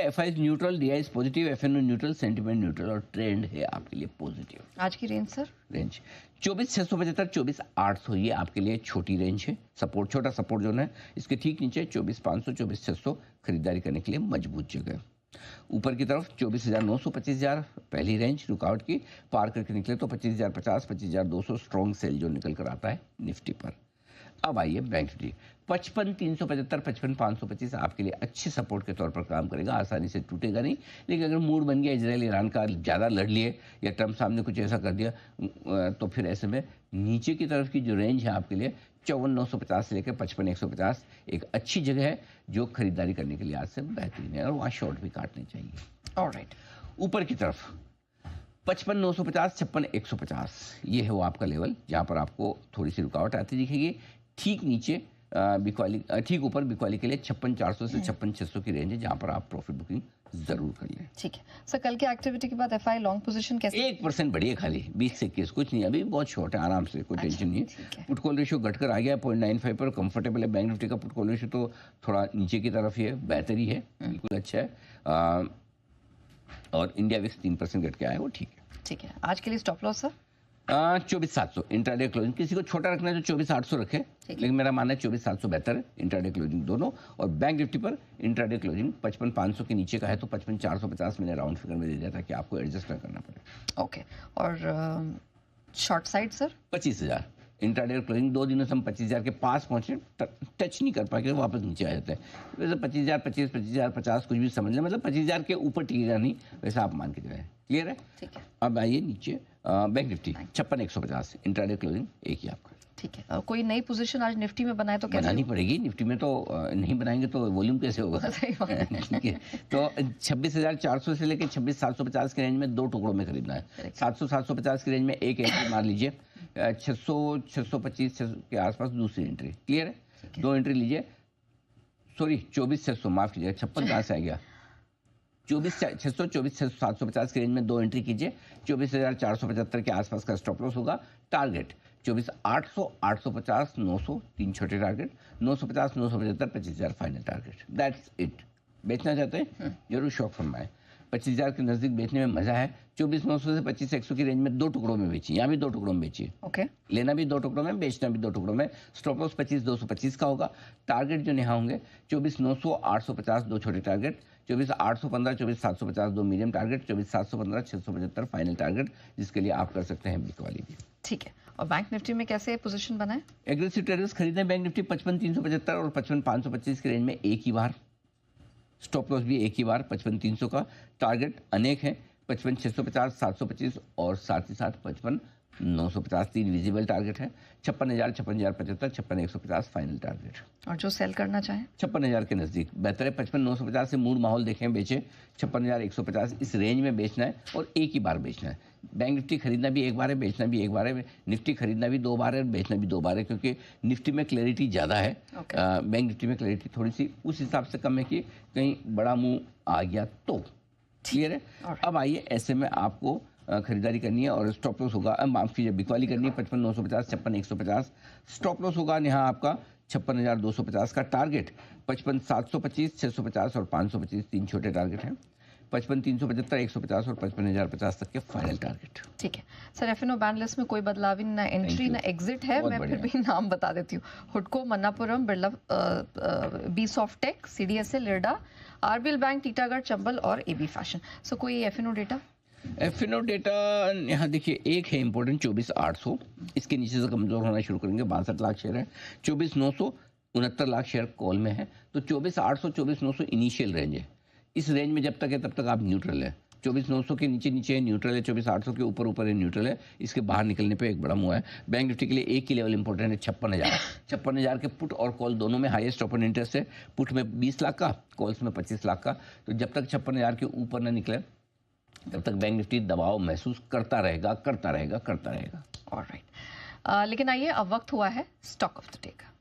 FI neutral, DI positive, FNO neutral, sentiment neutral और trend है आपके लिए पॉजिटिव। आज की रेंज सर? रेंज 24,675, 24,800 ये आपके लिए छोटी रेंज है। सपोर्ट, छोटा सपोर्ट जोन है। इसके ठीक नीचे 24,500, 24,600 खरीदारी करने के लिए मजबूत जगह। ऊपर की तरफ 24,900, 25,000 पहली रेंज रुकावट की पार करके निकले तो 25,050, 25,200 स्ट्रॉन्ग सेल जो निकल कर आता है निफ्टी पर। अब आइए बैंक निफ्टी 55,375, 55,525 आपके लिए अच्छे सपोर्ट के तौर पर काम करेगा, आसानी से टूटेगा नहीं। लेकिन अगर मूड बन गया इजराइल ईरान का, ज़्यादा लड़ लिए या ट्रम्प साहब ने कुछ ऐसा कर दिया तो फिर ऐसे में नीचे की तरफ की जो रेंज है आपके लिए 54,950 से लेकर 55,150 एक अच्छी जगह है जो खरीदारी करने के लिए आज से बेहतरीन है और वहाँ शॉर्ट भी काटने चाहिए। ऑलराइट। ऊपर की तरफ 55,950, 56,150 ये है वो आपका लेवल जहाँ पर आपको थोड़ी सी रुकावट आती दिखेगी। ठीक नीचे बिकवाली, ठीक ऊपर बिकवाली के लिए 56,400 से 56,600 की रेंज है जहाँ पर आप प्रॉफिट बुकिंग जरूर कर लें। ठीक है सर, कल की एक्टिविटी के बाद एफआई लॉन्ग पोजीशन कैसे? 1% बढ़िए, खाली 20 से 21, कुछ नहीं, अभी बहुत शॉर्ट है, आराम से, कोई टेंशन नहीं है। पुट कॉल रेशियो घटकर आ गया 0.95 पर, कंफर्टेबल है। बैंक निफ्टी का पुट कॉल रेशियो तो थोड़ा नीचे की तरफ ही है, बेहतर ही है, बिल्कुल अच्छा है। और इंडिया विक्स 3% घट के आया, वो ठीक है। ठीक है, आज के लिए stop loss sir? 24,700 intraday closing. किसी को छोटा रखना है तो 24,800 रखे, लेकिन मेरा मानना है 24,700 बेहतर है इंट्राडे क्लोजिंग दोनों। और बैंक निफ्टी पर इंट्राडे क्लोजिंग 55,500 के नीचे का है तो 55,450 मैंने राउंड फिगर में दे दिया ताकि आपको एडजस्ट ना करना पड़े। ओके, और short side sir? 25,000 intraday closing 2 दिनों से हम 25,000 के पास पहुंचे, टच नहीं कर पाए, वापस नीचे आ जाते हैं। वैसे 25,000, 25,000, 50 कुछ भी समझ लें, मतलब 25,000 के ऊपर टिकेगा नहीं, वैसा आप मान के जाए। क्लियर है? ठीक है। अब आइए नीचे बैंक निफ्टी 56,150 इंट्राडे क्लोजिंग एक ही आपका। ठीक है। कोई नई पोजीशन आज निफ्टी में बनाए तो कैसे? बनानी पड़ेगी निफ्टी में, तो नहीं बनाएंगे तो वॉल्यूम कैसे होगा? सही बात है। ठीक है, तो 26,400 से लेकर 26,750 के रेंज में 2 टुकड़ों में खरीदना है। 700-750 की रेंज में एक एंट्री मार लीजिए। 600-625 के आसपास दूसरी एंट्री। क्लियर है? 2 एंट्री लीजिए। सॉरी, 24,600, माफ कीजिए, 56 कहाँ से आ गया? 24,600, 24,750 की रेंज में 2 एंट्री कीजिए। 24,475 के आसपास का स्टॉप लॉस होगा। टारगेट 24,800, 850, 900 तीन छोटे target, 950, 975, 25,000 final target. That's it. बेचना चाहते हैं जरूर शॉक फरमाएं। 25,000 के नजदीक बेचने में मजा है। 24,900 से 25,100 की रेंज में 2 टुकड़ों में बेचिए, यहाँ भी 2 टुकड़ों में बेचिए। ओके, लेना भी 2 टुकड़ों में, बेचना भी 2 टुकड़ों में। स्टॉप लॉस 25,225 का होगा। टारगेट जो यहाँ होंगे 24,900, 850 2 छोटे target, 24,815, 24,750 2 medium target, 24,715, 675 final target, जिसके लिए आप कर सकते हैं बिक वाली भी। ठीक है। और बैंक निफ्टी में कैसे पोजीशन बनाए? एग्रेसिव ट्रेडर्स खरीदें बैंक निफ्टी 55,375 और 55,525 की रेंज में एक ही बार। स्टॉप लॉस भी एक ही बार 55,300 का। टारगेट अनेक है, 55,650, 725 और साथ ही साथ 55,950 तीन विजिबल टारगेट है। 56,000, 56,075, 56,150 फाइनल टारगेट। और जो सेल करना चाहे 56,000 के नजदीक बेहतर है। 55,950 से मूड माहौल देखें, बेचे। 56,150 इस रेंज में बेचना है और एक ही बार बेचना है। बैंक निफ्टी खरीदना भी एक बार है, बेचना भी एक बार है। निफ्टी खरीदना भी 2 बार है, बेचना भी 2 बार है, क्योंकि निफ्टी में क्लैरिटी ज़्यादा है। बैंक निफ्टी में क्लैरिटी थोड़ी सी उस हिसाब से कम है कि कहीं बड़ा मुंह आ गया तो। क्लियर है? अब आइए, ऐसे में आपको खरीदारी करनी है और स्टॉप लॉस होगा, माफ कीजिए, बिकवाली करनी है 55,950, 56,150। स्टॉप लॉस होगा यहाँ आपका 56,250 का। टारगेट 55,725, 650 और 525 तीन छोटे टारगेट हैं। 55,375, 150 और 55,050 तक के फाइनल टारगेट। ठीक है सर। एफएनओ बैन लिस्ट में कोई बदलाव, ना एंट्री ना एग्जिट है। मैं फिर भी नाम बता देती हूँ। हुडको, मन्नापुरम, बिरला, बी सॉफ्टेक, सीडीएसएल, लिरडा, आरबीएल बैंक, टीटागढ़, चंबल और एबी फैशन। सो कोई एफएनओ डेटा? एफएनओ डेटा यहाँ देखिए, एक है इंपॉर्टेंट 24,800, इसके नीचे से कमजोर होना शुरू करेंगे। 62 लाख शेयर है। 24,900, 69 लाख शेयर कॉल में है। तो 24,800, 24,900 इनिशियल रेंज है। इस रेंज में जब तक है तब तक आप न्यूट्रल है। 24,900 के नीचे नीचे है न्यूट्रल है, 24,800 के ऊपर ऊपर है न्यूट्रल है। इसके बाहर निकलने पे एक बड़ा मुंह है। बैंक निफ्टी के लिए एक ही लेवल इंपॉर्टेंट है 56,000। 56,000 के पुट और कॉल दोनों में हाईएस्ट ओपन इंटरेस्ट है। पुट में 20 लाख का, कॉल्स में 25 लाख का। तो जब तक 56,000 के ऊपर ना निकले तब तक बैंक निफ्टी दबाव महसूस करता रहेगा। ऑलराइट। लेकिन आइए, अब वक्त हुआ है स्टॉक ऑफ द डे का।